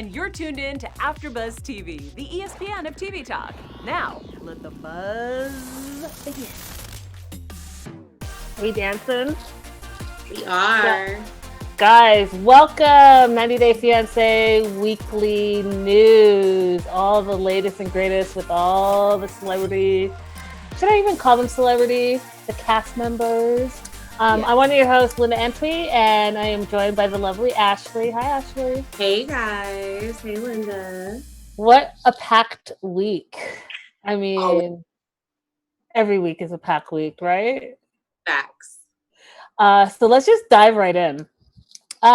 And you're tuned in to AfterBuzz TV, the ESPN of TV talk. Now, let the buzz begin. We dancing? We are. Guys, welcome! 90 Day Fiancé Weekly News. All the latest and greatest with all the celebrity. Should I even call them celebrity? The cast members. I'm one of your hosts, Linda Antwi, and I am joined by the lovely Ashley. Hi, Ashley. Hey, guys. Hey, Linda. What a packed week. I mean, every week is a packed week, right? Facts. So let's just dive right in.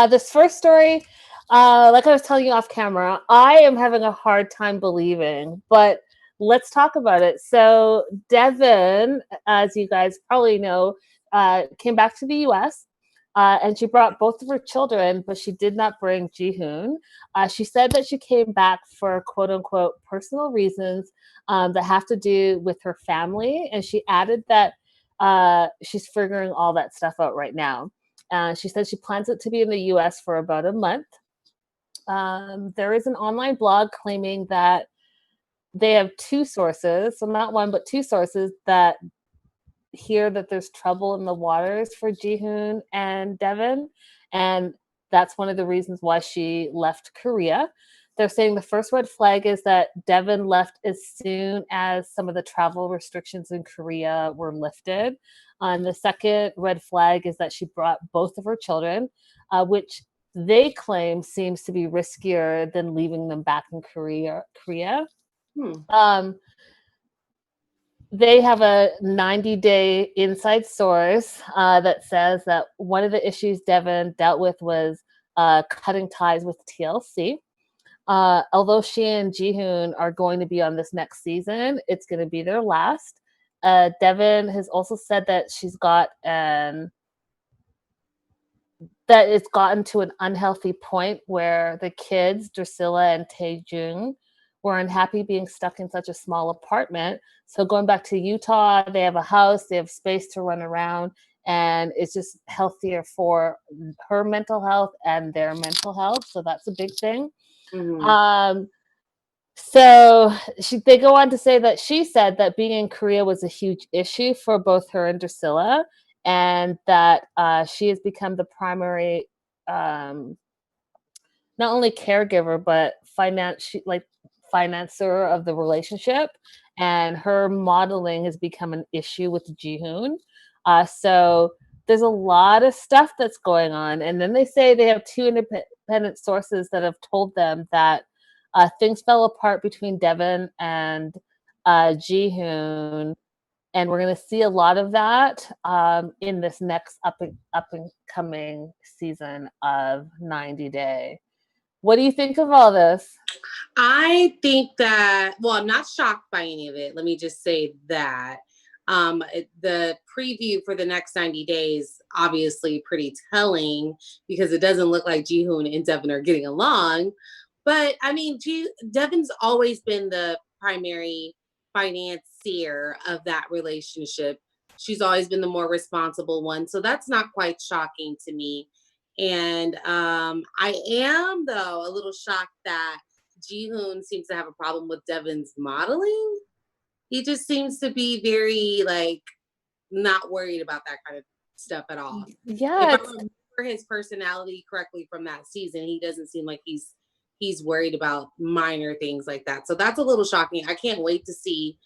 This first story, like I was telling you off camera, I am having a hard time believing, but let's talk about it. So Devon, as you guys probably know, came back to the US and she brought both of her children, but she did not bring Jihoon. She said that she came back for quote unquote personal reasons that have to do with her family. And she added that she's figuring all that stuff out right now. She said she plans it to be in the US for about a month. There is an online blog claiming that they have two sources, so not one, but two sources that hear that there's trouble in the waters for Jihoon and Devon. And that's one of the reasons why she left Korea. They're saying the first red flag is that Devon left as soon as some of the travel restrictions in Korea were lifted. The second red flag is that she brought both of her children, which they claim seems to be riskier than leaving them back in Korea. They have a 90-day inside source that says that one of the issues Devon dealt with was cutting ties with TLC. Although she and Jihoon are going to be on this next season, it's going to be their last. Devon has also said that that it's gotten to an unhealthy point where the kids, Drusilla and Taejung, were unhappy being stuck in such a small apartment. So going back to Utah, they have a house, they have space to run around, and it's just healthier for her mental health and their mental health. So that's a big thing. Mm-hmm. So they go on to say that she said that being in Korea was a huge issue for both her and Drusilla, and that she has become the primary, not only caregiver, but financer of the relationship. And her modeling has become an issue with Jihoon. So there's a lot of stuff that's going on. And then they say they have two independent sources that have told them that things fell apart between Devon and Jihoon, and we're going to see a lot of that in this next up and coming season of 90 Day. What do you think of all this? I think that, well, I'm not shocked by any of it. Let me just say that. The preview for the next 90 days, obviously pretty telling because it doesn't look like Jihoon and Devon are getting along. But I mean, Devon's always been the primary financier of that relationship. She's always been the more responsible one. So that's not quite shocking to me. And I am, though, a little shocked that Jihoon seems to have a problem with Devon's modeling. He just seems to be very, not worried about that kind of stuff at all. Yeah. If I remember his personality correctly from that season, he doesn't seem like he's worried about minor things like that. So that's a little shocking. I can't wait to see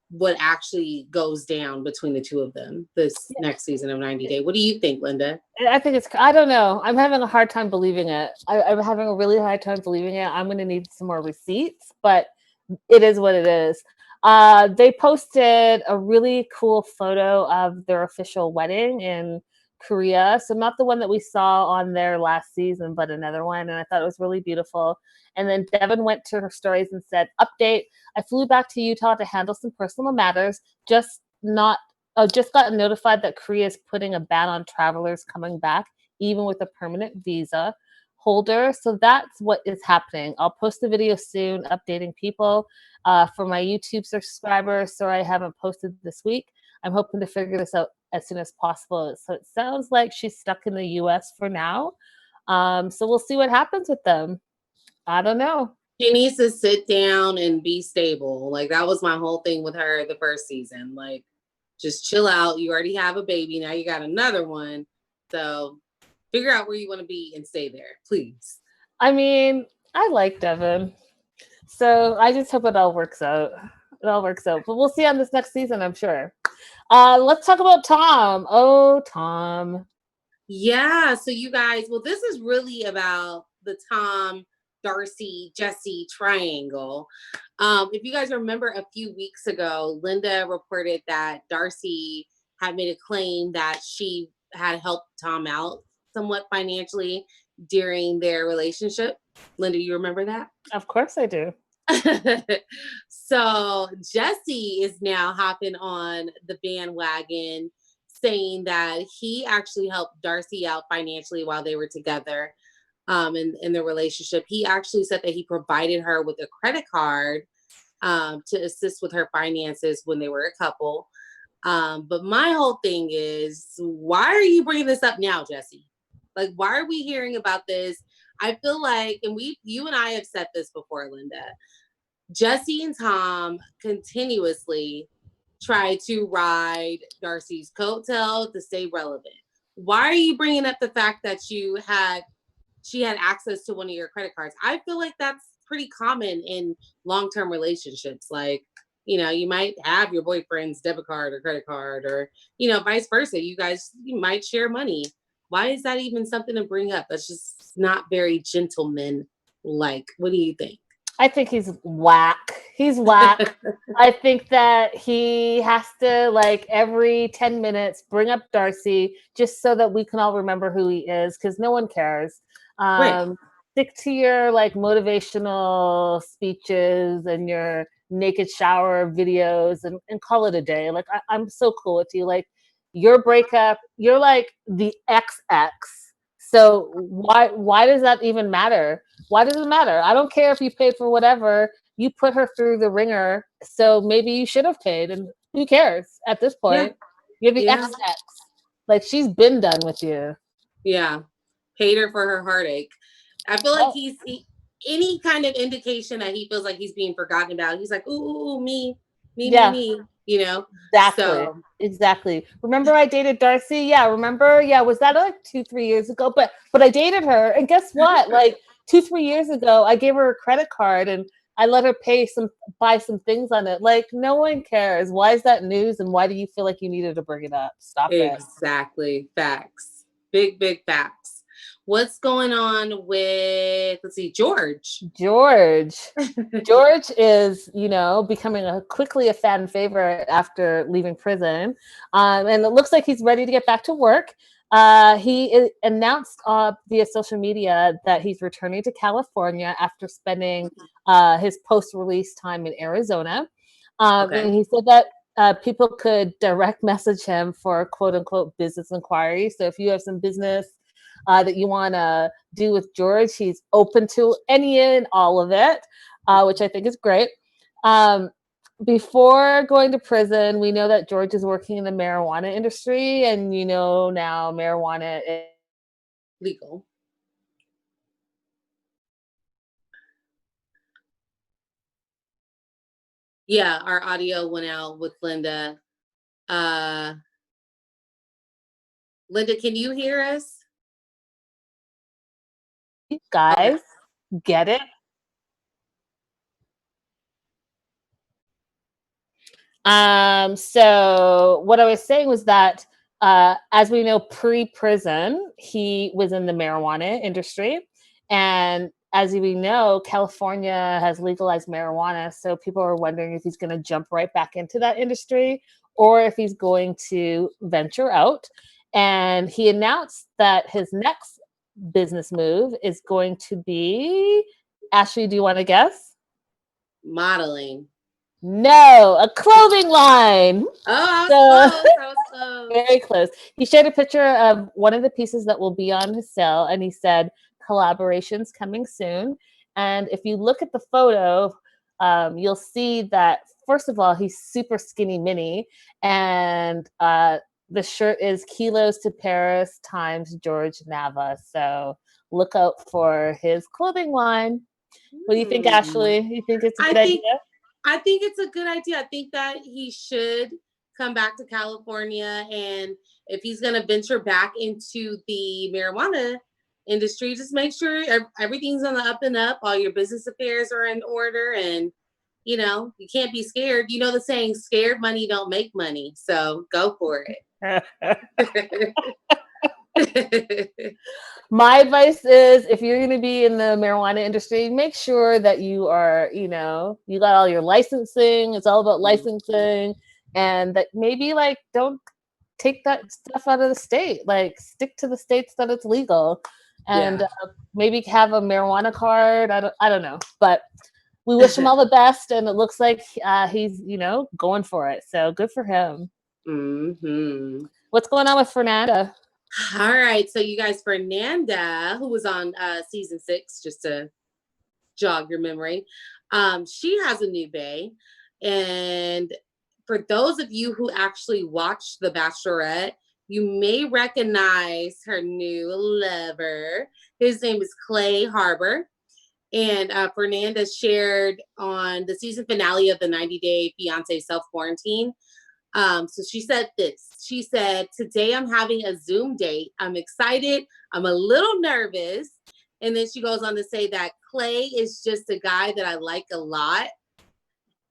what actually goes down between the two of them this next season of 90 Day. What do you think, Linda? I think I don't know. I'm having a hard time believing it. I'm having a really hard time believing it. I'm going to need some more receipts, but it is what it is. They posted a really cool photo of their official wedding in Korea. So not the one that we saw on their last season, but another one. And I thought it was really beautiful. And then Devon went to her stories and said, update, I flew back to Utah to handle some personal matters. Just got notified that Korea is putting a ban on travelers coming back, even with a permanent visa holder. So that's what is happening. I'll post the video soon, updating people. For my YouTube subscribers, sorry I haven't posted this week. I'm hoping to figure this out as soon as possible. So it sounds like she's stuck in the US for now. So we'll see what happens with them. I don't know. She needs to sit down and be stable. Like, that was my whole thing with her the first season. Like, just chill out. You already have a baby. Now you got another one. So figure out where you want to be and stay there, please. I mean, I like Devon. So I just hope it all works out. It all works out. But we'll see on this next season, I'm sure. Let's talk about Tom. Oh, Tom. Yeah. So you guys, well, this is really about the Tom, Darcy, Jesse triangle. If you guys remember a few weeks ago, Linda reported that Darcy had made a claim that she had helped Tom out somewhat financially during their relationship. Linda, you remember that? Of course I do. So Jesse is now hopping on the bandwagon, saying that he actually helped Darcy out financially while they were together in their relationship. He actually said that he provided her with a credit card to assist with her finances when they were a couple. But my whole thing is, why are you bringing this up now, Jesse? Like, why are we hearing about this? I feel like, and you and I have said this before, Linda, Jesse and Tom continuously try to ride Darcy's coattail to stay relevant. Why are you bringing up the fact that she had access to one of your credit cards? I feel like that's pretty common in long-term relationships. Like, you might have your boyfriend's debit card or credit card, or, vice versa. You might share money. Why is that even something to bring up? That's just not very gentleman-like. What do you think? I think he's whack. He's whack. I think that he has to, like, every 10 minutes bring up Darcy just so that we can all remember who he is, because no one cares. Right. Stick to your, like, motivational speeches and your naked shower videos and call it a day. Like, I'm so cool with you. Like, your breakup, you're like the XX. So why does that even matter? Why does it matter? I don't care if you paid for whatever. You put her through the ringer, so maybe you should have paid. And who cares at this point? You're the XX. Like, she's been done with you. Yeah. Paid her for her heartache. I feel like any kind of indication that he feels like he's being forgotten about, he's like, ooh, me, Exactly. So. Exactly. Remember I dated Darcy? Yeah. Remember? Yeah. Was that like 2-3 years ago? But I dated her, and guess what? Like 2-3 years ago, I gave her a credit card and I let her buy some things on it. Like, no one cares. Why is that news? And why do you feel like you needed to bring it up? Stop it. Exactly. Facts. Big facts. What's going on with, let's see, George? George is, becoming quickly a fan favorite after leaving prison. And it looks like he's ready to get back to work. He announced via social media that he's returning to California after spending his post-release time in Arizona. And he said that people could direct message him for quote unquote business inquiries. So if you have some business that you want to do with George, he's open to any and all of it, which I think is great. Before going to prison, we know that George is working in the marijuana industry, and now marijuana is legal. Yeah, our audio went out with Linda. Linda, can you hear us? Guys, get it? So what I was saying was that, as we know, pre-prison, he was in the marijuana industry. And as we know, California has legalized marijuana. So people are wondering if he's going to jump right back into that industry or if he's going to venture out. And he announced that his next business move is going to be, Ashley, do you want to guess? Modeling. No, a clothing line. Oh, I was close. Very close. He shared a picture of one of the pieces that will be on his sale, and he said, collaborations coming soon. And if you look at the photo, you'll see that, first of all, he's super skinny mini, and the shirt is Kilos to Paris times George Nava. So look out for his clothing line. What do you think, Ashley? You think it's a good idea? I think it's a good idea. I think that he should come back to California, and if he's going to venture back into the marijuana industry, just make sure everything's on the up and up. All your business affairs are in order, and you can't be scared. You know the saying, "Scared money don't make money." So go for it. My advice is, if you're going to be in the marijuana industry, make sure that you are, you got all your licensing. It's all about licensing, and that maybe don't take that stuff out of the state. Like, stick to the states that it's legal, and maybe have a marijuana card. I don't know, but we wish him all the best, and it looks like he's going for it. So good for him. Mm-hmm. What's going on with Fernanda? All right, so you guys, Fernanda, who was on season 6, just to jog your memory, she has a new bae, and for those of you who actually watched The Bachelorette, you may recognize her new lover. His name is Clay Harbor, and Fernanda shared on the season finale of the 90-day Fiancé self-quarantine. So she said this. She said, "Today I'm having a Zoom date. I'm excited. I'm a little nervous." And then she goes on to say that Clay is just a guy that I like a lot.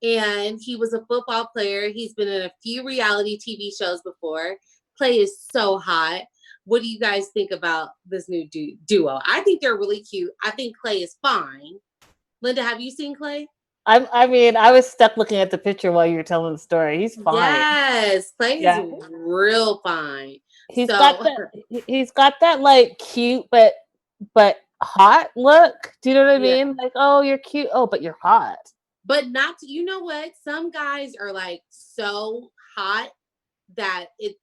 And he was a football player. He's been in a few reality TV shows before. Clay is so hot. What do you guys think about this new duo? I think they're really cute. I think Clay is fine. Linda, have you seen Clay? I was stuck looking at the picture while you were telling the story. He's fine. Yes, Clay is real fine. He's got that cute but hot look. Do you know what I mean? Like, oh, you're cute. Oh, but you're hot. But not to, you know what? Some guys are so hot that it's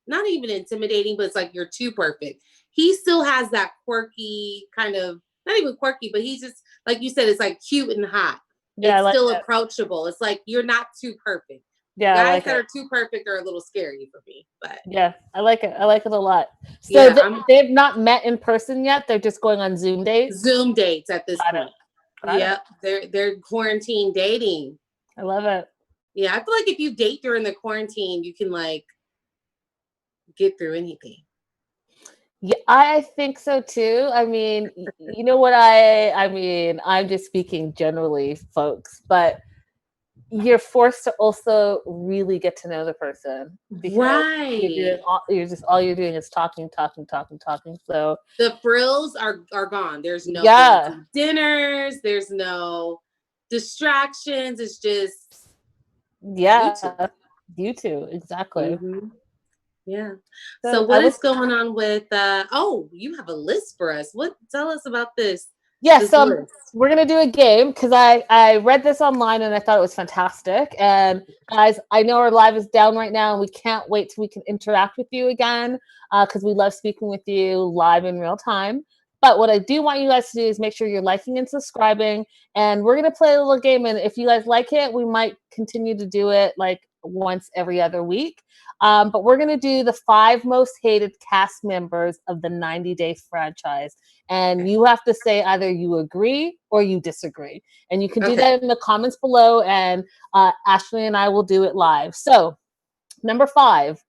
not even intimidating, but it's like you're too perfect. He still has that quirky kind of, not even quirky, but he's just, like you said, it's cute and hot. Yeah, it's still approachable. It's like you're not too perfect. Yeah, guys that are too perfect are a little scary for me. But yeah, I like it. I like it a lot. So they've not met in person yet. They're just going on Zoom dates. Zoom dates at this point. Yep, they're quarantine dating. I love it. Yeah, I feel like if you date during the quarantine, you can get through anything. Yeah, I think so too. I mean, you know what I'm just speaking generally, folks, but you're forced to also really get to know the person. Right. All you're doing is talking. So the frills are gone. There's no dinners, there's no distractions. It's just you two, exactly. Mm-hmm. Yeah. So what is going on with you have a list for us. Tell us about this. Yes, we're going to do a game because I read this online and I thought it was fantastic. And guys, I know our live is down right now and we can't wait till we can interact with you again because we love speaking with you live in real time. But what I do want you guys to do is make sure you're liking and subscribing. And we're going to play a little game. And if you guys like it, we might continue to do it once every other week. But we're going to do the 5 most hated cast members of the 90-day franchise. And you have to say either you agree or you disagree. And you can do that in the comments below. And Ashley and I will do it live. So number 5,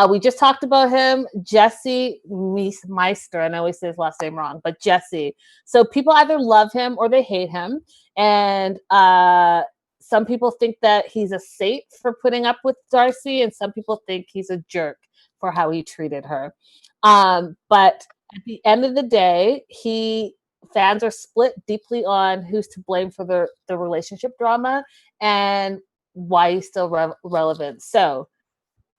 we just talked about him, Jesse Meister. And I always say his last name wrong, but Jesse. So people either love him or they hate him. And some people think that he's a saint for putting up with Darcy, and some people think he's a jerk for how he treated her. But at the end of the day, fans are split deeply on who's to blame for the relationship drama and why he's still relevant. So,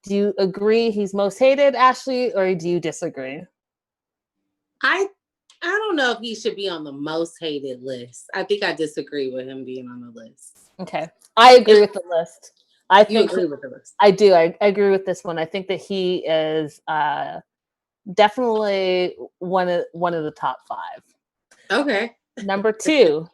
do you agree he's most hated, Ashley, or do you disagree? I don't know if he should be on the most hated list. I think I disagree with him being on the list. Okay. I agree with the list. You agree with the list? I do. I agree with this one. I think that he is definitely one of the top 5. Okay. Number 2,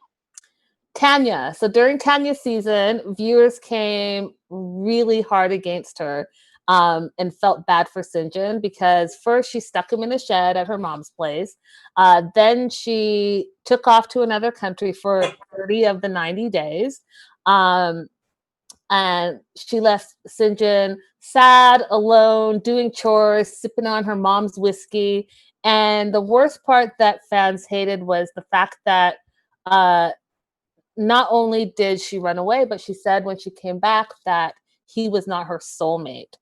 Tanya. So during Tanya's season, viewers came really hard against her. and felt bad for Sinjin because first she stuck him in a shed at her mom's place. Then she took off to another country for 30 of the 90 days. And she left Sinjin sad, alone, doing chores, sipping on her mom's whiskey. And the worst part that fans hated was the fact that not only did she run away, but she said when she came back that he was not her soulmate.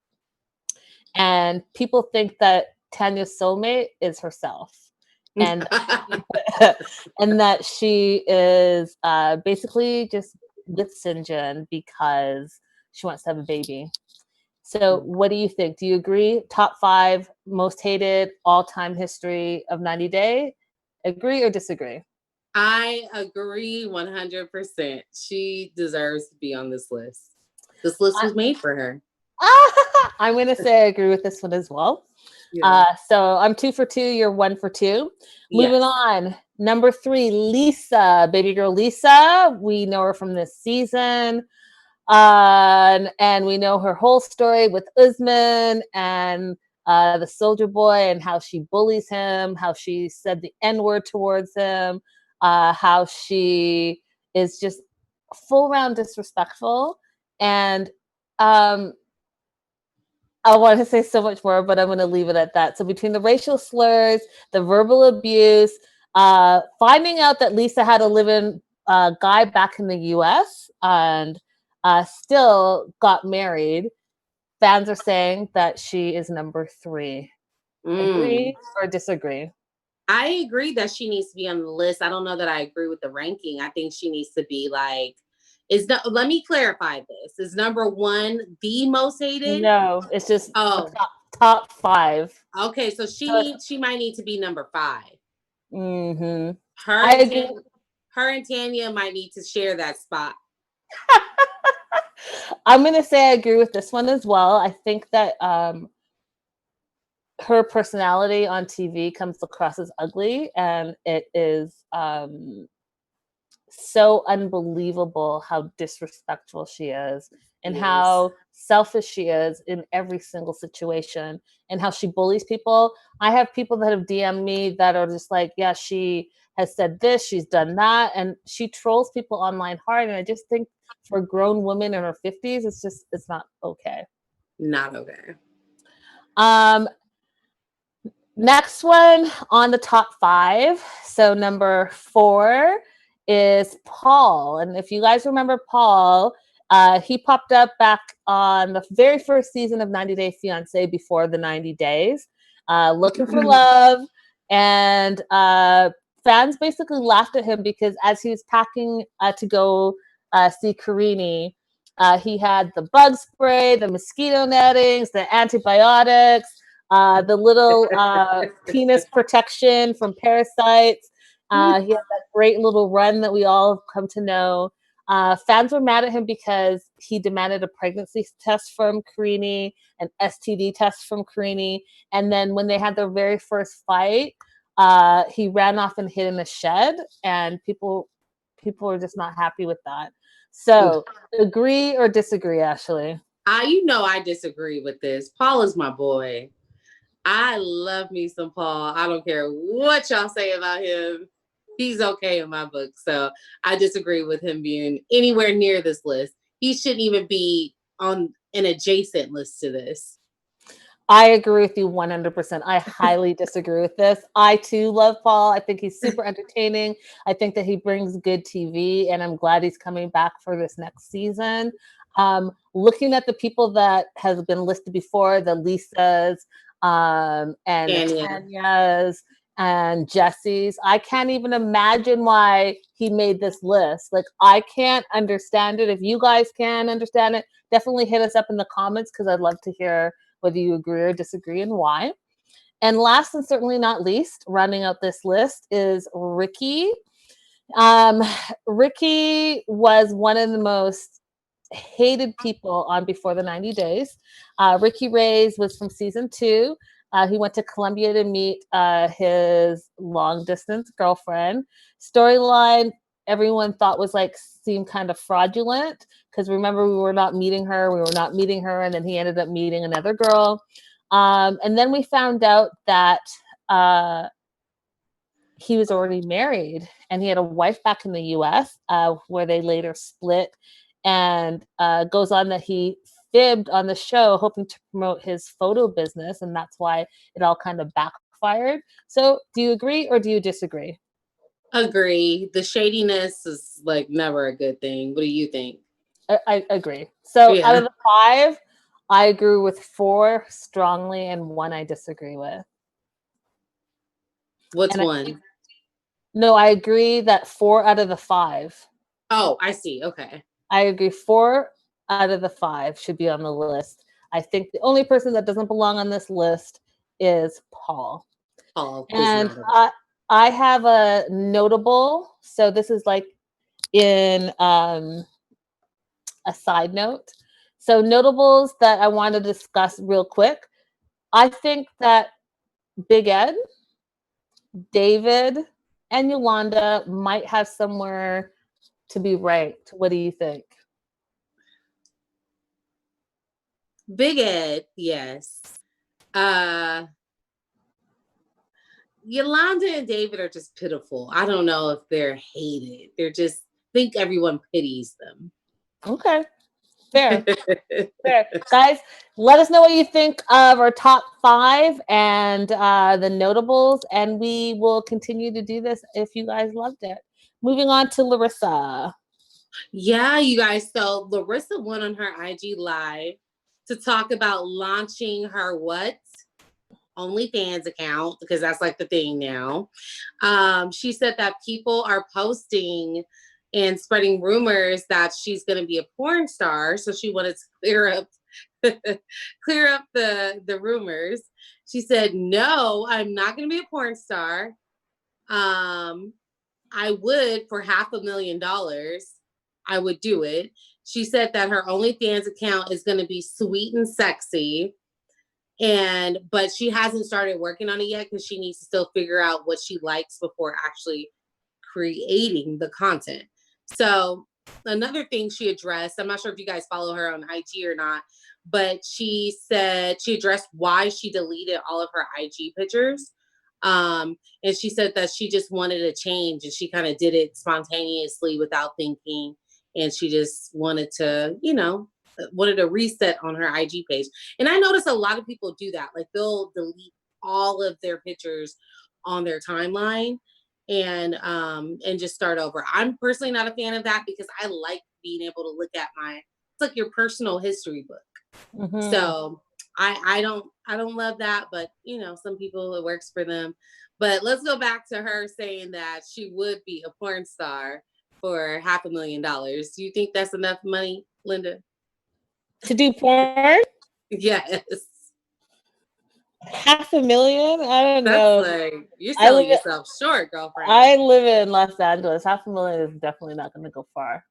And people think that Tanya's soulmate is herself. And and that she is basically just with Sinjin because she wants to have a baby. So what do you think? Do you agree? Top 5 most hated all-time history of 90 Day? Agree or disagree? I agree 100%. She deserves to be on this list. This list was made for her. I'm going to say I agree with this one as well. Yeah. So I'm 2 for 2. You're 1 for 2. Moving on. Number 3, Lisa, baby girl Lisa. We know her from this season. And we know her whole story with Usman and the soldier boy and how she bullies him, how she said the N-word towards him, how she is just full round disrespectful. And I want to say so much more, but I'm going to leave it at that. So between the racial slurs, the verbal abuse, finding out that Lisa had a live-in guy back in the U.S. and still got married, fans are saying that she is number 3. Agree or disagree? I agree that she needs to be on the list. I don't know that I agree with the ranking. I think she needs to be like, let me clarify this. Is number 1 the most hated? No, it's just top 5. Okay, so she might need to be number 5. Mm-hmm. Her and Tanya might need to share that spot. I'm going to say I agree with this one as well. I think that her personality on TV comes across as ugly, and it is so unbelievable how disrespectful she is and how selfish she is in every single situation and how she bullies people. I have people that have DM'd me that are just like, yeah, she has said this, she's done that, and she trolls people online hard. And I just think for a grown woman in her 50s, it's not okay. Not okay. Next one on the top 5. So number 4 is Paul. And if you guys remember Paul, he popped up back on the very first season of 90 Day Fiancé before the 90 days, looking for love. And fans basically laughed at him because as he was packing to go see Karrine, he had the bug spray, the mosquito nettings, the antibiotics, the little penis protection from parasites. He had that great little run that we all come to know. Fans were mad at him because he demanded a pregnancy test from Karrine, an STD test from Karrine. And then when they had their very first fight, he ran off and hid in a shed, and people were just not happy with that. So agree or disagree, Ashley? I disagree with this. Paul is my boy. I love me some Paul. I don't care what y'all say about him. He's okay in my book. So I disagree with him being anywhere near this list. He shouldn't even be on an adjacent list to this. I agree with you 100%. I highly disagree with this. I too love Paul. I think he's super entertaining. I think that he brings good TV, and I'm glad he's coming back for this next season. Looking at the people that have been listed before, the Lisas, and Tanyas and Jesse's, I can't even imagine why he made this list. Like, I can't understand it. If you guys can understand it, definitely hit us up in the comments because I'd love to hear whether you agree or disagree and why. And last and certainly not least, rounding out this list is Ricky. Ricky was one of the most hated people on Before the 90 Days. Ricky Reyes was from season 2. He went to Colombia to meet his long distance girlfriend. Storyline everyone thought was seemed kind of fraudulent because remember, we were not meeting her, and then he ended up meeting another girl. And then we found out that he was already married and he had a wife back in the US, where they later split, and goes on that he fibbed on the show hoping to promote his photo business, and that's why it all kind of backfired. So do you agree or do you disagree? Agree. The shadiness is like never a good thing. What do you think? I agree. So out Yeah. of the 5, I agree with 4 strongly and 1 I disagree with. What's And one? No, I agree that 4 out of the 5. Oh, I see. Okay. I agree 4 out of the 5 should be on the list. I think the only person that doesn't belong on this list is Paul. Paul is And not. I have a notable. So this is like in a side note. So notables that I want to discuss real quick. I think that Big Ed, David, and Yolanda might have somewhere to be ranked. What do you think? Big Ed, yes. Yolanda and David are just pitiful. I don't know if they're hated. They're just think everyone pities them. Okay. Fair. Fair. Guys, let us know what you think of our top 5 and the notables, and we will continue to do this if you guys loved it. Moving on to Larissa. Yeah, you guys. So Larissa went on her IG Live to talk about launching her what? OnlyFans account, because that's like the thing now. She said that people are posting and spreading rumors that she's going to be a porn star, so she wanted to clear up the rumors. She said, "No, I'm not going to be a porn star. I would for $500,000. I would do it." She said that her OnlyFans account is going to be sweet and sexy. But she hasn't started working on it yet because she needs to still figure out what she likes before actually creating the content. So another thing she addressed, I'm not sure if you guys follow her on IG or not, but she said she addressed why she deleted all of her IG pictures. And she said that she just wanted a change and she kind of did it spontaneously without thinking. And she just wanted to, wanted a reset on her IG page. And I notice a lot of people do that. Like they'll delete all of their pictures on their timeline and just start over. I'm personally not a fan of that because I like being able to look at it's like your personal history book. Mm-hmm. So I don't love that, but some people it works for them. But let's go back to her saying that she would be a porn star for $500,000. Do you think that's enough money, Linda? To do porn? Yes. $500,000? I don't know. That's like you're selling yourself short, girlfriend. I live in Los Angeles. $500,000 is definitely not going to go far.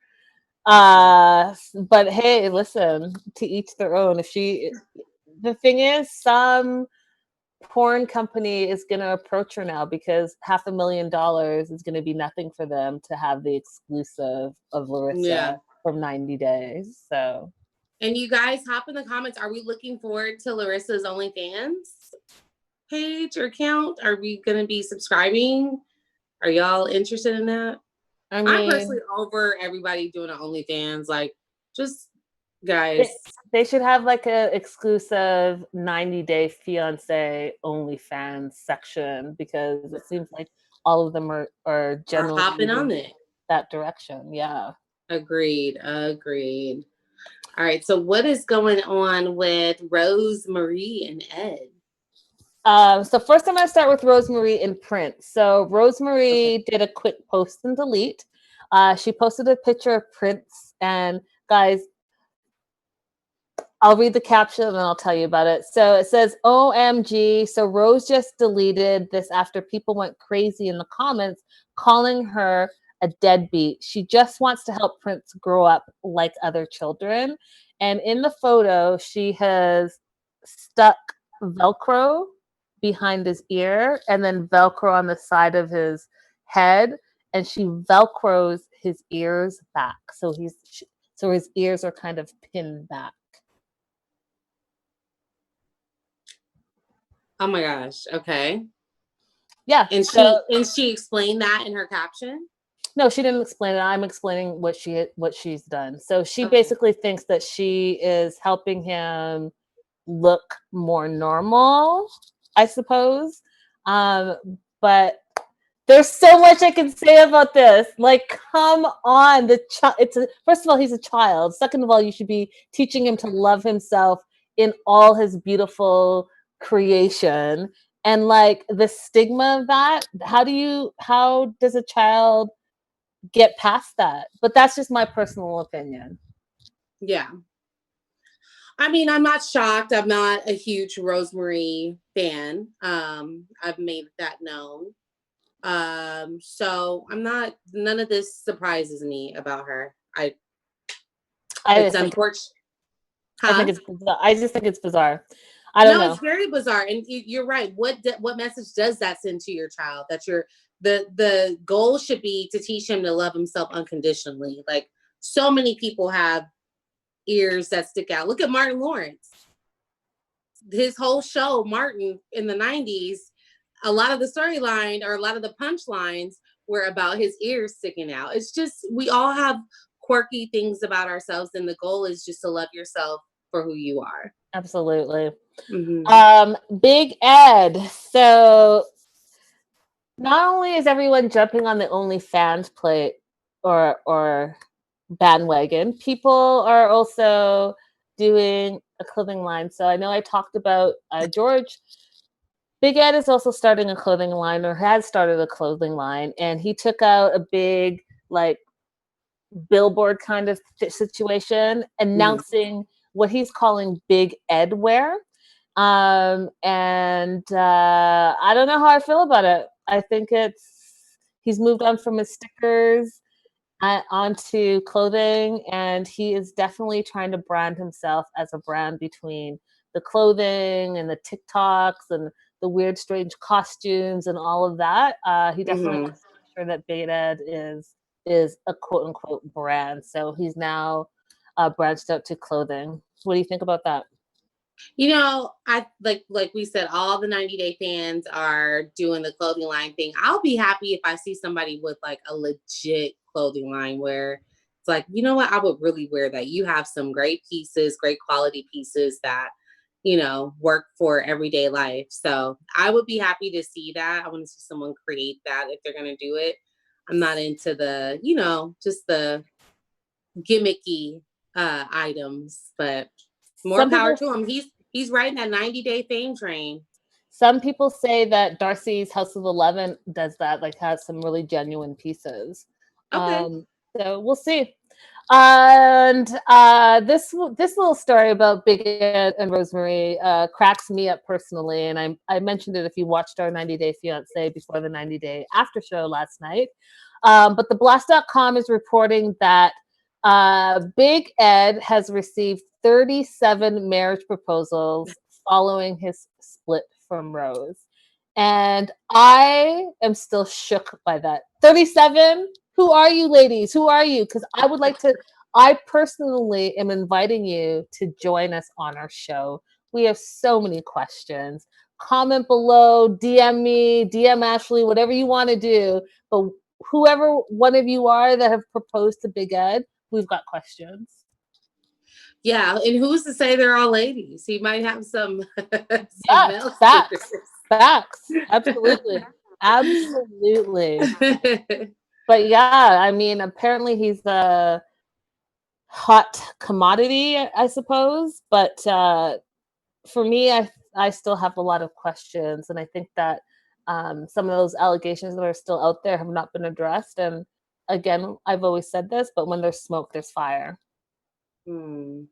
But hey, listen, to each their own. The thing is, some porn company is going to approach her now because $500,000 is going to be nothing for them to have the exclusive of Larissa from 90 days. So, and you guys hop in the comments. Are we looking forward to Larissa's OnlyFans page or account? Are we going to be subscribing? Are y'all interested in that? I'm personally over everybody doing an OnlyFans. Like, just guys. They should have like a exclusive 90-day fiancé OnlyFans section because it seems like all of them are generally hopping on it that direction. Yeah. Agreed. All right. So what is going on with Rosemarie and Ed? So first I'm going to start with Rosemarie and Prince. So Rosemarie did a quick post and delete. She posted a picture of Prince, and guys, I'll read the caption and I'll tell you about it. So it says, OMG. So Rose just deleted this after people went crazy in the comments calling her a deadbeat. She just wants to help Prince grow up like other children. And in the photo, she has stuck Velcro behind his ear and then Velcro on the side of his head. And she Velcros his ears back. So So his ears are kind of pinned back. Oh my gosh. Okay. Yeah. And she explained that in her caption? No, she didn't explain it. I'm explaining what she's done. So she basically thinks that she is helping him look more normal, I suppose. But there's so much I can say about this. Like, come on, first of all, he's a child. Second of all, you should be teaching him to love himself in all his beautiful creation. And like the stigma of that, how does a child get past that? But that's just my personal opinion. Yeah. I mean, I'm not shocked. I'm not a huge Rosemarie fan. I've made that known. So none of this surprises me about her. It's unfortunate. I think it's bizarre. I just think it's bizarre. I don't know. It's very bizarre. And you're right. What message does that send to your child? That the goal should be to teach him to love himself unconditionally. Like, so many people have ears that stick out. Look at Martin Lawrence. His whole show, Martin, in the 90s, a lot of the storyline or a lot of the punchlines were about his ears sticking out. It's just, we all have quirky things about ourselves, and the goal is just to love yourself for who you are. Absolutely. Big Ed. So not only is everyone jumping on the OnlyFans plate or bandwagon, people are also doing a clothing line. So I know I talked about George. Big Ed is also starting a clothing line, or has started a clothing line, and he took out a big like billboard kind of situation announcing what he's calling Big Ed wear. And I don't know how I feel about it. I think he's moved on from his stickers onto clothing, and he is definitely trying to brand himself as a brand between the clothing and the TikToks and the weird, strange costumes and all of that. He definitely wants to make sure that Big Ed is a quote unquote brand. So he's now branched out to clothing. What do you think about that? You know, I like we said, all the 90 Day fans are doing the clothing line thing. I'll be happy if I see somebody with like a legit clothing line where it's like, you know what, I would really wear that. You have some great pieces, great quality pieces that, you know, work for everyday life. So I would be happy to see that. I want to see someone create that if they're going to do it. I'm not into the, you know, just the gimmicky items, but more power to him. He's riding that 90 Day fame train. Some people say that Darcy's House of 11 does that, like has some really genuine pieces. Okay. So we'll see. And this little story about Big Ed and Rosemarie cracks me up personally. And I mentioned it if you watched our 90 Day Fiancé before the 90 Day after show last night. But the Blast.com is reporting that Big Ed has received 37 marriage proposals following his split from Rose. And I am still shook by that. 37? Who are you, ladies? Who are you? Because I personally am inviting you to join us on our show. We have so many questions. Comment below, DM me, DM Ashley, whatever you want to do. But whoever one of you are that have proposed to Big Ed, we've got questions. Yeah, and who's to say they're all ladies? He might have some facts. Absolutely. But yeah, I mean, apparently he's a hot commodity, I suppose. But for me, I still have a lot of questions, and I think that some of those allegations that are still out there have not been addressed. And again, I've always said this, but when there's smoke, there's fire. So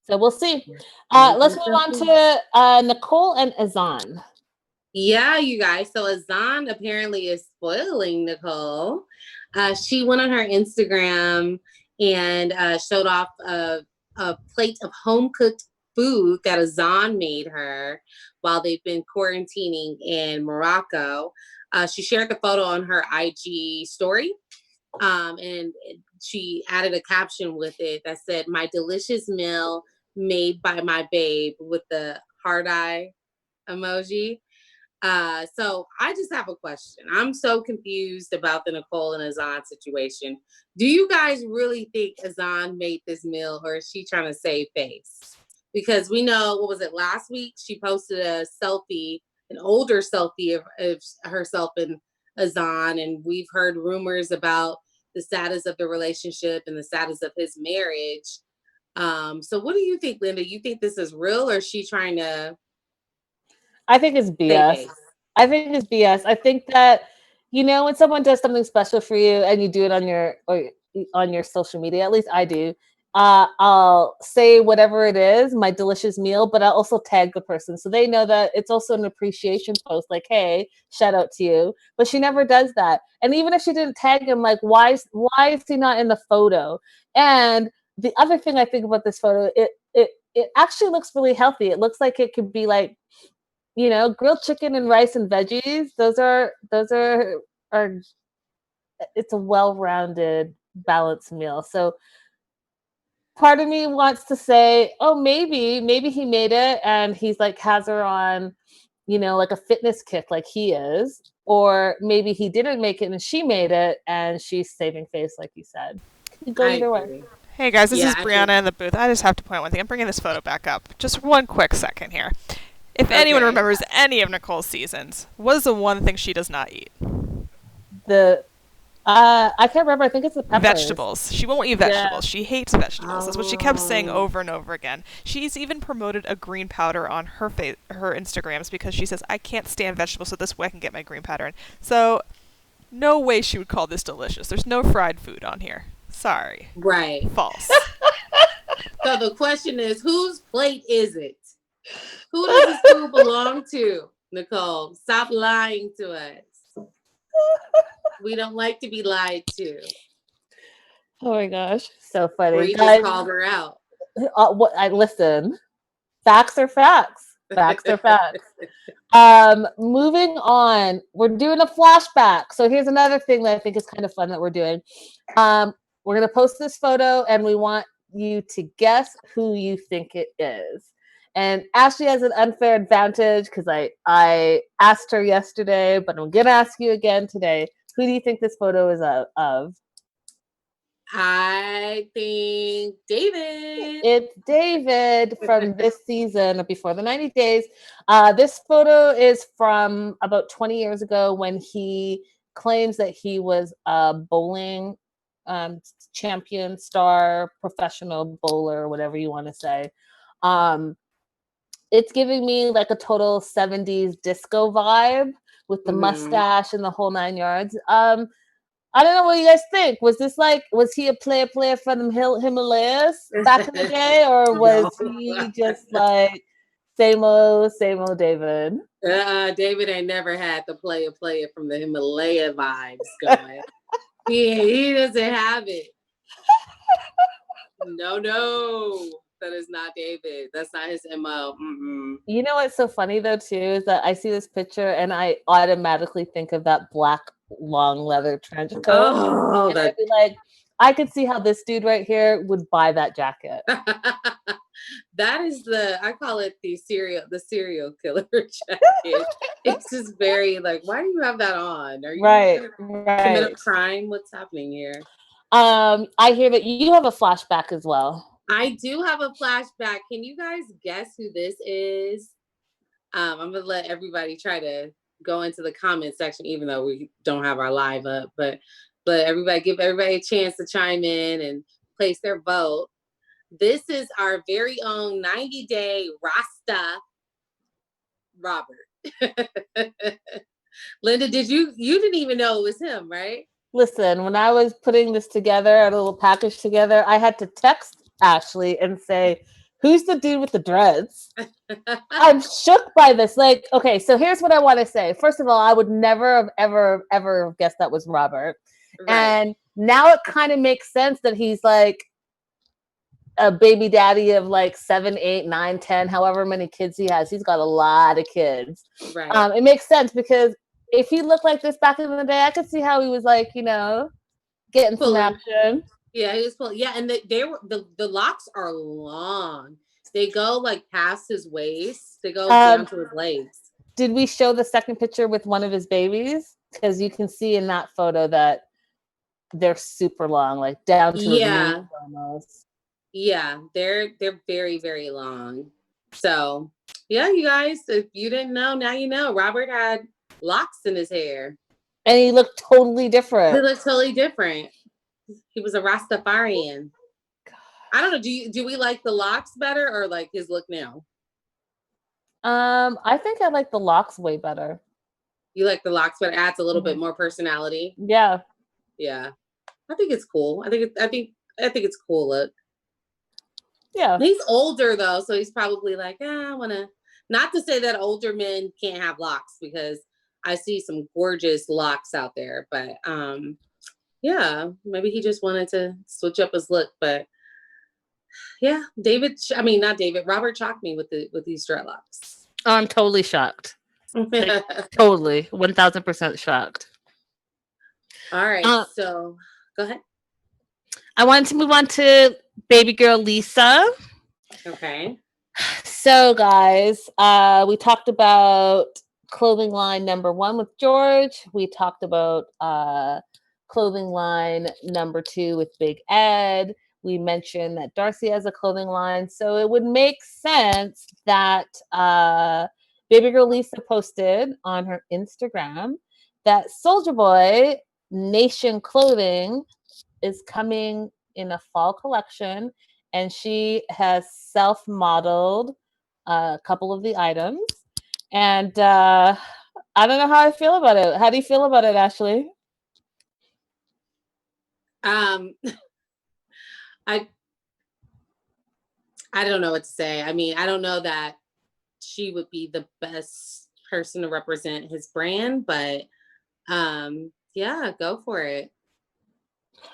we'll see. Let's move on to Nicole and Azan. Yeah, you guys. So Azan apparently is spoiling Nicole. She went on her Instagram and showed off a plate of home-cooked food that Azan made her while they've been quarantining in Morocco. She shared the photo on her IG story. And she added a caption with it that said, "My delicious meal made by my babe," with the heart eye emoji. So I just have a question. I'm so confused about the Nicole and Azan situation. Do you guys really think Azan made this meal, or is she trying to save face? Because we know, what was it, last week? She posted a selfie, an older selfie of herself and Azan, and we've heard rumors about the status of the relationship and the status of his marriage. So what do you think, Linda? You think this is real, or is she trying to I think it's save BS. face? I think it's BS. I think that, you know, when someone does something special for you and you do it on your social media, at least I do, I'll say whatever it is, my delicious meal, but I'll also tag the person so they know that it's also an appreciation post. Like, hey, shout out to you. But she never does that. And even if she didn't tag him, like, why is he not in the photo? And the other thing I think about this photo, it actually looks really healthy. It looks like it could be like, you know, grilled chicken and rice and veggies. Are it's a well-rounded, balanced meal. So part of me wants to say, oh, maybe he made it and he's like has her on, you know, like a fitness kick like he is. Or maybe he didn't make it and she made it and she's saving face, like you said. Could go I either way. agree. Hey guys, this is I Brianna think in the booth. I just have to point one thing. I'm bringing this photo back up. Just one quick second here. If anyone Okay. remembers any of Nicole's seasons, what is the one thing she does not eat? The I can't remember. I think it's the peppers. Vegetables. She won't eat vegetables. She hates vegetables. That's what she kept saying Oh. over and over again. She's even promoted a green powder on her her Instagrams because she says, I can't stand vegetables, so this way I can get my green powder in. So, no way she would call this delicious. There's no fried food on here. Sorry. Right. False. So the question is, whose plate is it? Who does this food belong to, Nicole? Stop lying to us. We don't like to be lied to. Oh my gosh, so funny, Or you guys. just called her out. What I listen. Facts are facts. Facts are facts. Moving on, we're doing a flashback. So here's another thing that I think is kind of fun that we're doing. We're gonna post this photo, and we want you to guess who you think it is. And Ashley has an unfair advantage because I asked her yesterday, but I'm gonna ask you again today. Who do you think this photo is of? I think David. It's David from this season of Before the 90 Days. This photo is from about 20 years ago when he claims that he was a bowling champion, star, professional bowler, whatever you want to say. It's giving me like a total 70s disco vibe with the mustache and the whole 9 yards. I don't know what you guys think. Was he a player from the Himalayas back in the day, or was he just like same old David? David ain't never had the player from the Himalaya vibes going. he doesn't have it. No. That is not David. That's not his MO. Mm-mm. You know what's so funny though too is that I see this picture and I automatically think of that black long leather trench coat. Oh, and I'd be like, I could see how this dude right here would buy that jacket. That is I call it the serial killer jacket. It's just very like, why do you have that on? Are you right? commit a crime? What's happening here? I hear that you have a flashback as well. I do have a flashback. Can you guys guess who this is? I'm gonna let everybody try to go into the comment section, even though we don't have our live up, but give everybody a chance to chime in and place their vote. This is our very own 90-day Rasta Robert. Linda, you didn't even know it was him, right? Listen, when I was putting this together, a little package together, I had to text Ashley and say, who's the dude with the dreads? I'm shook by this. Like, okay, so here's what I want to say. First of all, I would never have ever guessed that was Robert. Right. And now it kind of makes sense that he's like a baby daddy of like 7, 8, 9, 10, however many kids he has. He's got a lot of kids. Right. It makes sense because if he looked like this back in the day, I could see how he was like, you know, getting some Pulling. action. Yeah, he was pulling. Yeah, and the locks are long. They go like past his waist. They go down to his legs. Did we show the second picture with one of his babies? Because you can see in that photo that they're super long, like down to his knees almost. Yeah, they're very, very long. So yeah, you guys, if you didn't know, now you know. Robert had locks in his hair. And he looked totally different. He looked totally different. He was a Rastafarian. I don't know. Do we like the locks better or like his look now? I think I like the locks way better. You like the locks, but it adds a little bit more personality. Yeah. Yeah. I think it's cool. I think it's cool look. Yeah. He's older though, so he's probably like, I wanna, not to say that older men can't have locks, because I see some gorgeous locks out there, but yeah, maybe he just wanted to switch up his look. But yeah, Robert shocked me with these dreadlocks. Oh, I'm totally shocked. Like, totally 1000% shocked. All right, so go ahead. I wanted to move on to baby girl Lisa. Okay. So guys, we talked about clothing line number 1 with George. We talked about clothing line number 2 with Big Ed. We mentioned that Darcy has a clothing line, so it would make sense that baby girl Lisa posted on her Instagram that Soulja Boy Nation Clothing is coming in a fall collection, and she has self-modeled a couple of the items. And I don't know how I feel about it. How do you feel about it, Ashley? I don't know what to say. I mean, I don't know that she would be the best person to represent his brand, but yeah, go for it.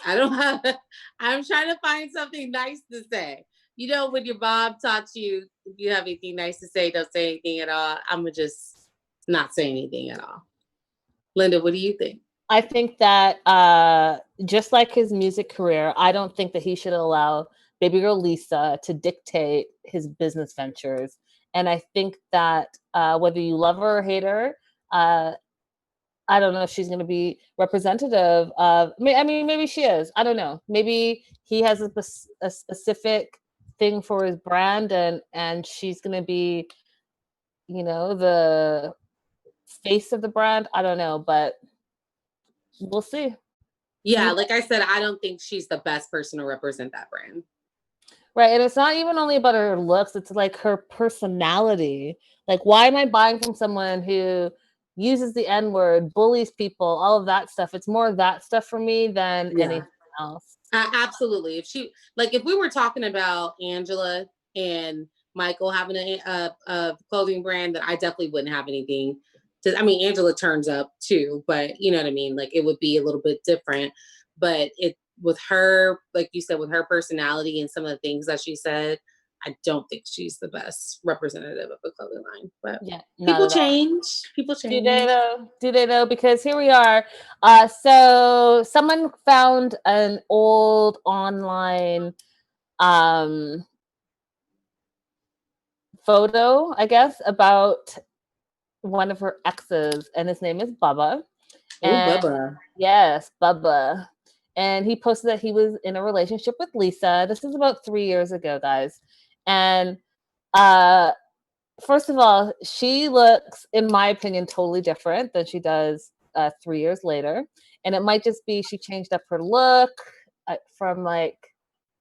I'm trying to find something nice to say. You know, when your mom taught you, if you have anything nice to say, don't say anything at all. I'm gonna just not say anything at all. Linda, what do you think? I think that just like his music career, I don't think that he should allow baby girl Lisa to dictate his business ventures. And I think that whether you love her or hate her, I don't know if she's going to be representative of, I mean, maybe she is. I don't know. Maybe he has a specific thing for his brand, and she's going to be, you know, the face of the brand. I don't know, but we'll see. Yeah, like I said, I don't think she's the best person to represent that brand. Right. And it's not even only about her looks, it's like her personality. Like, why am I buying from someone who uses the N-word, bullies people, all of that stuff? It's more of that stuff for me than anything else. Absolutely. If we were talking about Angela and Michael having a clothing brand, that I definitely wouldn't have anything. Angela turns up too, but you know what I mean? Like, it would be a little bit different. But with her, like you said, with her personality and some of the things that she said, I don't think she's the best representative of a clothing line. But yeah, people change. People change. Do they though? Do they though? Because here we are. So someone found an old online photo, I guess, about one of her exes, and his name is Bubba. And Bubba. Yes, Bubba. And he posted that he was in a relationship with Lisa. This is about 3 years ago, guys. And first of all, she looks, in my opinion, totally different than she does 3 years later. And it might just be she changed up her look from like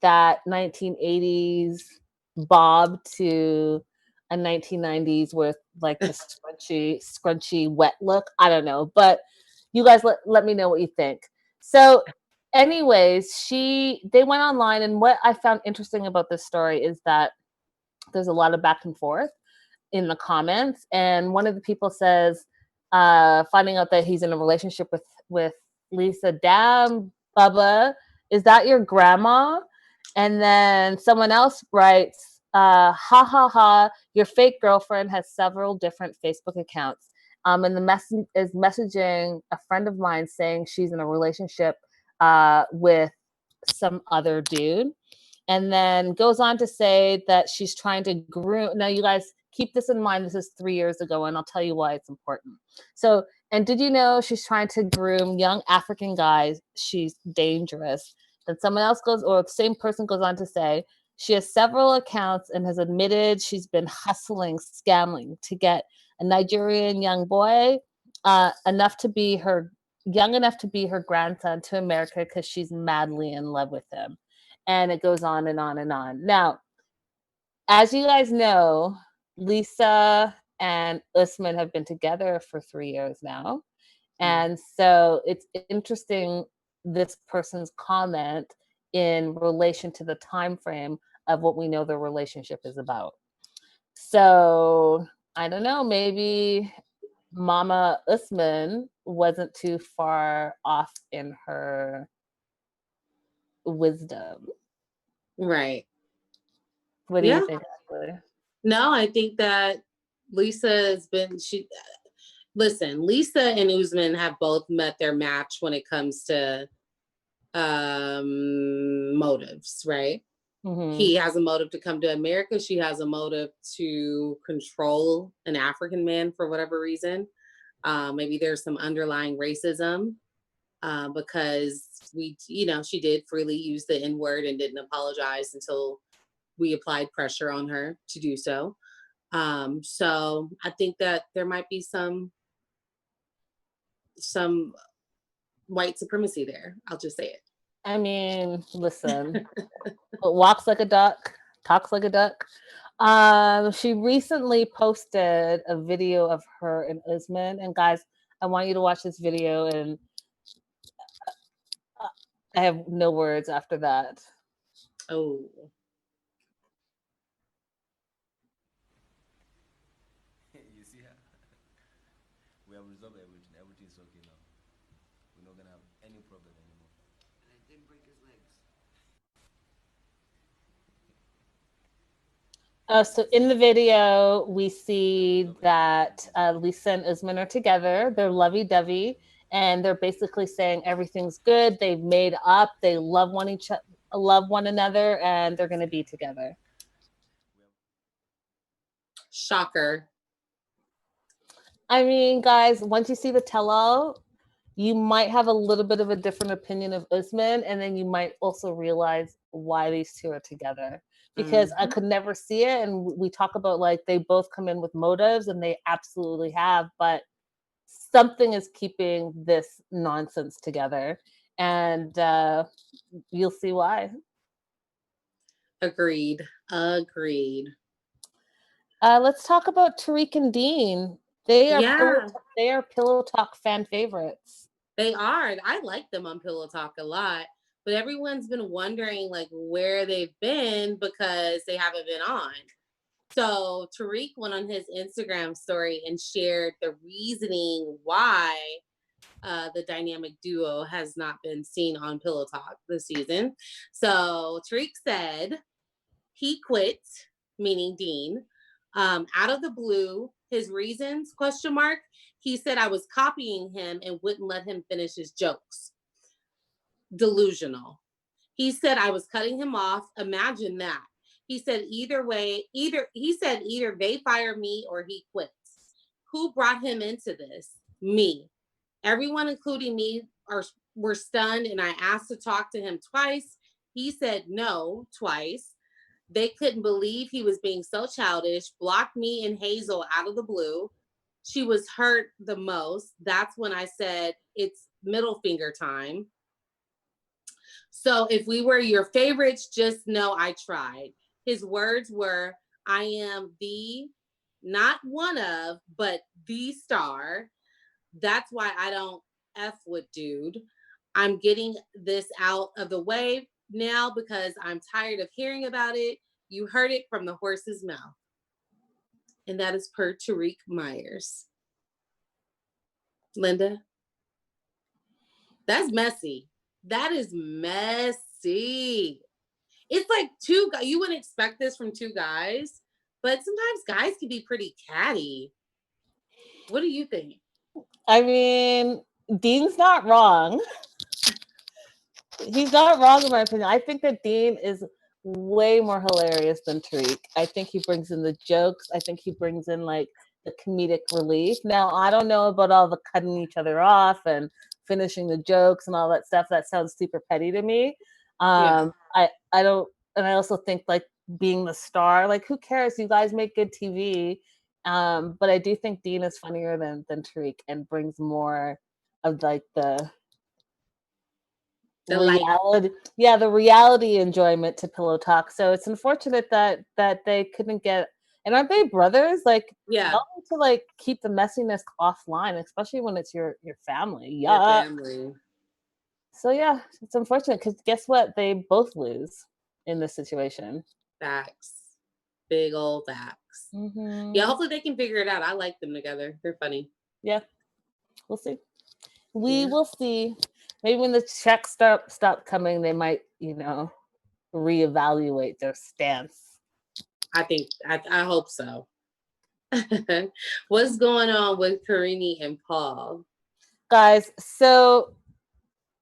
that 1980s bob to a 1990s with like the scrunchy wet look. I don't know, but you guys let me know what you think. So anyways, they went online, and what I found interesting about this story is that there's a lot of back and forth in the comments. And one of the people says, finding out that he's in a relationship with Lisa, damn, Bubba, is that your grandma? And then someone else writes, ha ha ha, your fake girlfriend has several different Facebook accounts. And the message is messaging a friend of mine saying she's in a relationship with some other dude. And then goes on to say that she's trying to groom. Now, you guys keep this in mind. This is 3 years ago, and I'll tell you why it's important. So, and did you know she's trying to groom young African guys? She's dangerous. Then someone else goes, or the same person goes on to say, she has several accounts and has admitted she's been hustling, scamming to get a Nigerian young boy enough to be her young enough to be her grandson to America because she's madly in love with him. And it goes on and on and on. Now, as you guys know, Lisa and Usman have been together for 3 years now. And so it's interesting, this person's comment in relation to the time frame of what we know the relationship is about. So I don't know, maybe Mama Usman wasn't too far off in her wisdom. Right. What do you think, Ashley? No, I think that Lisa has been, Lisa and Usman have both met their match when it comes to motives, right? Mm-hmm. He has a motive to come to America. She has a motive to control an African man for whatever reason. Maybe there's some underlying racism because she did freely use the N-word and didn't apologize until we applied pressure on her to do so. So I think that there might be some white supremacy there. I'll just say it. I mean, listen, walks like a duck, talks like a duck. She recently posted a video of her and Usman. And guys, I want you to watch this video, and I have no words after that. Oh. You see how we have resolved everything. Everything's okay now. We're not gonna have any problem anymore. And I didn't break his legs. So in the video, we see that Lisa and Usman are together. They're lovey-dovey, and they're basically saying everything's good. They've made up. They love one another, and they're going to be together. Shocker. I mean, guys, once you see the tell-all, you might have a little bit of a different opinion of Usman, and then you might also realize why these two are together. Because I could never see it, and we talk about like they both come in with motives, and they absolutely have, but something is keeping this nonsense together, and you'll see why. Agreed. Let's talk about Tarik and Dean. They are Pillow Talk fan favorites. They are. I like them on Pillow Talk a lot, but everyone's been wondering like where they've been because they haven't been on. So Tariq went on his Instagram story and shared the reasoning why the dynamic duo has not been seen on Pillow Talk this season. So Tariq said he quit, meaning Dean, out of the blue. His reasons, ? He said I was copying him and wouldn't let him finish his jokes. Delusional. He said I was cutting him off. Imagine that. He said either they fire me or he quits. Who brought him into this? Me. Everyone, including me, were stunned, and I asked to talk to him twice. He said no twice. They couldn't believe he was being so childish, blocked me and Hazel out of the blue. She was hurt the most. That's when I said, it's middle finger time. So if we were your favorites, just know I tried. His words were, I am the, not one of, but the star. That's why I don't F with dude. I'm getting this out of the way now because I'm tired of hearing about it. You heard it from the horse's mouth. And that is per Tariq Myers. Linda? That's messy. That is messy. It's like two guys. You wouldn't expect this from two guys, but sometimes guys can be pretty catty. What do you think? I mean, Dean's not wrong. He's not wrong in my opinion. I think that Dean is way more hilarious than Tariq. I think he brings in the jokes. I think he brings in like the comedic relief. Now, I don't know about all the cutting each other off and finishing the jokes and all that stuff. That sounds super petty to me. Yeah. I don't, and I also think like being the star, like who cares? You guys make good TV. But I do think Dean is funnier than Tariq and brings more of like the The light. reality, yeah, the reality enjoyment to Pillow Talk. So it's unfortunate that they couldn't get, and aren't they brothers? Like Yeah. y'all need to like keep the messiness offline, especially when it's your family. Your Yeah. family. So yeah, it's unfortunate because guess what? They both lose in this situation. Facts. Big old facts. Mm-hmm. Yeah, hopefully they can figure it out. I like them together. They're funny. Yeah, we'll see. We Yeah. will see. Maybe when the checks stop coming, they might, reevaluate their stance. I hope so. What's going on with Karrine and Paul? Guys, so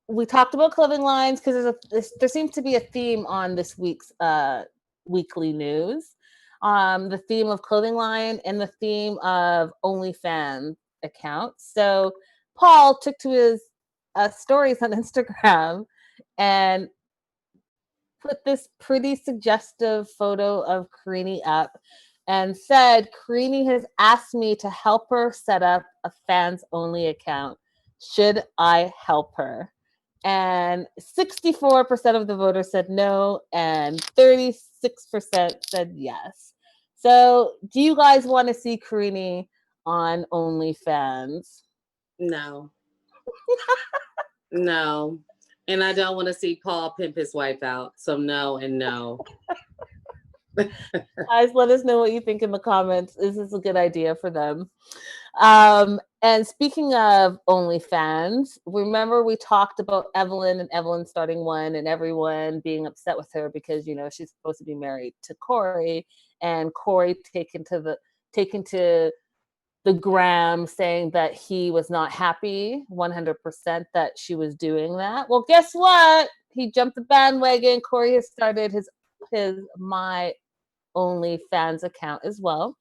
we talked about clothing lines because there seems to be a theme on this week's weekly news. The theme of clothing line and the theme of OnlyFans accounts. So Paul took to his stories on Instagram and put this pretty suggestive photo of Karrine up and said, Karrine has asked me to help her set up a fans only account. Should I help her? And 64% of the voters said no, and 36% said yes. So, do you guys want to see Karrine on OnlyFans? No. No. And I don't want to see Paul pimp his wife out. So no and no. Guys, let us know what you think in the comments. Is this a good idea for them? And speaking of OnlyFans, remember we talked about Evelyn and Evelyn starting one and everyone being upset with her because she's supposed to be married to Corey, and Corey taken to the gram saying that he was not happy 100% that she was doing that. Well, guess what? He jumped the bandwagon. Corey has started his My OnlyFans account as well.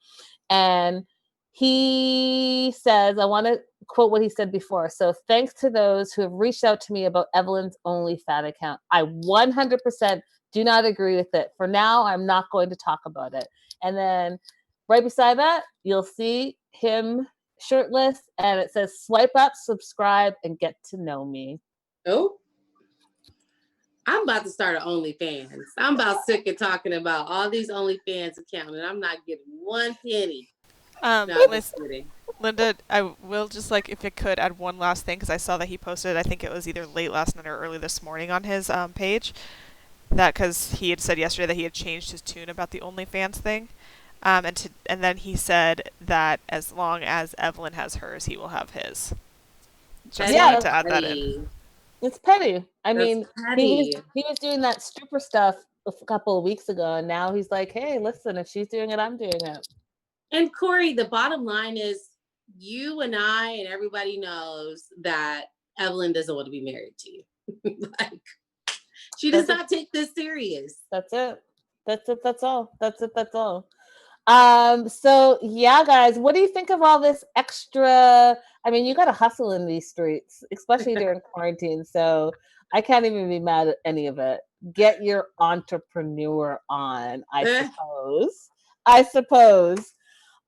And he says, I want to quote what he said before. So, thanks to those who have reached out to me about Evelyn's OnlyFans account. I 100% do not agree with it. For now, I'm not going to talk about it. And then right beside that, you'll see him shirtless, and it says, swipe up, subscribe, and get to know me. Oh. I'm about to start an OnlyFans. I'm about sick of talking about all these OnlyFans accounts, and I'm not getting one penny. No, Linda, I will just if it could add one last thing because I saw that he posted. I think it was either late last night or early this morning on his page. That because he had said yesterday that he had changed his tune about the OnlyFans thing, and then he said that as long as Evelyn has hers, he will have his. Just wanted to add that in. It's petty. That's mean, petty. He was doing that stripper stuff a couple of weeks ago, and now he's like, hey, listen, if she's doing it, I'm doing it. And Corey, the bottom line is you and I and everybody knows that Evelyn doesn't want to be married to you. She does not take this serious. That's it. That's all. That's all. So yeah, guys, what do you think of all this extra? I mean, you got to hustle in these streets, especially during quarantine. So I can't even be mad at any of it. Get your entrepreneur on, I suppose.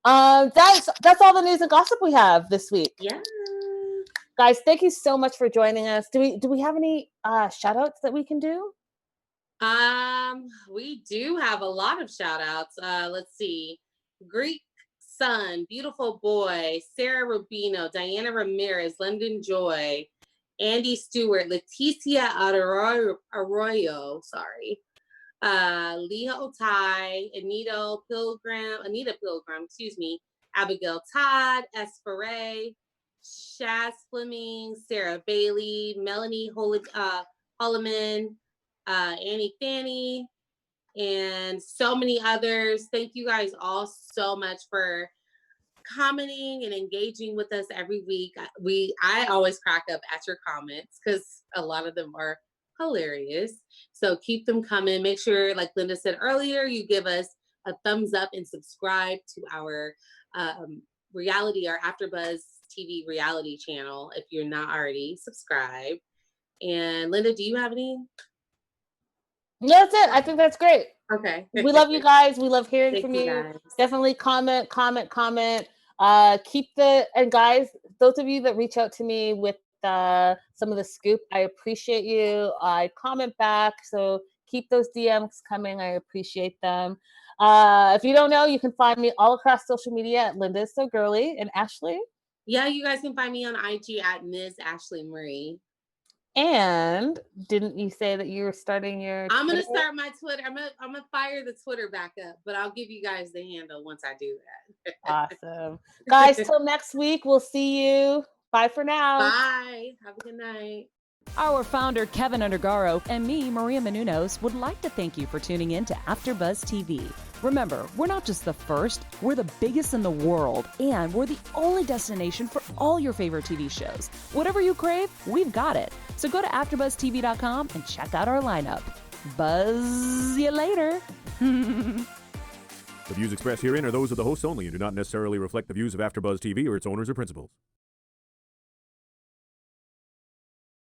That's all the news and gossip we have this week. Yeah. Guys, thank you so much for joining us. Do we have any shout outs that we can do? We do have a lot of shout outs. Let's see. Greek Sun, Beautiful Boy, Sarah Rubino, Diana Ramirez, London Joy, Andy Stewart, Leticia Arroyo, sorry. Leah Otai, Anita Pilgrim, Abigail Todd, Espere, Shaz Fleming, Sarah Bailey, Melanie Holloman, Annie Fanny, and so many others. Thank you guys all so much for commenting and engaging with us every week. I always crack up at your comments because a lot of them are hilarious. So keep them coming. Make sure, like Linda said earlier, you give us a thumbs up and subscribe to our our AfterBuzz TV reality channel if you're not already subscribed. And Linda, do you have any? That's it. I think that's great. Okay. We love you guys. We love hearing from you. Guys. Definitely comment. And guys, those of you that reach out to me with some of the scoop, I appreciate you. I comment back. So keep those DMs coming. I appreciate them. If you don't know, you can find me all across social media at Linda Is So Girly. And Ashley? Yeah, you guys can find me on IG at Ms. Ashley Marie. And didn't you say that you were starting your I'm going to start my Twitter. I'm gonna fire the Twitter back up, but I'll give you guys the handle once I do that. Awesome. Guys, till next week, we'll see you. Bye for now. Bye. Have a good night. Our founder, Keven Undergaro, and me, Maria Menounos, would like to thank you for tuning in to AfterBuzz TV. Remember, we're not just the first, we're the biggest in the world, and we're the only destination for all your favorite TV shows. Whatever you crave, we've got it. So go to AfterBuzzTV.com and check out our lineup. Buzz you later. The views expressed herein are those of the hosts only and do not necessarily reflect the views of AfterBuzz TV or its owners or principals.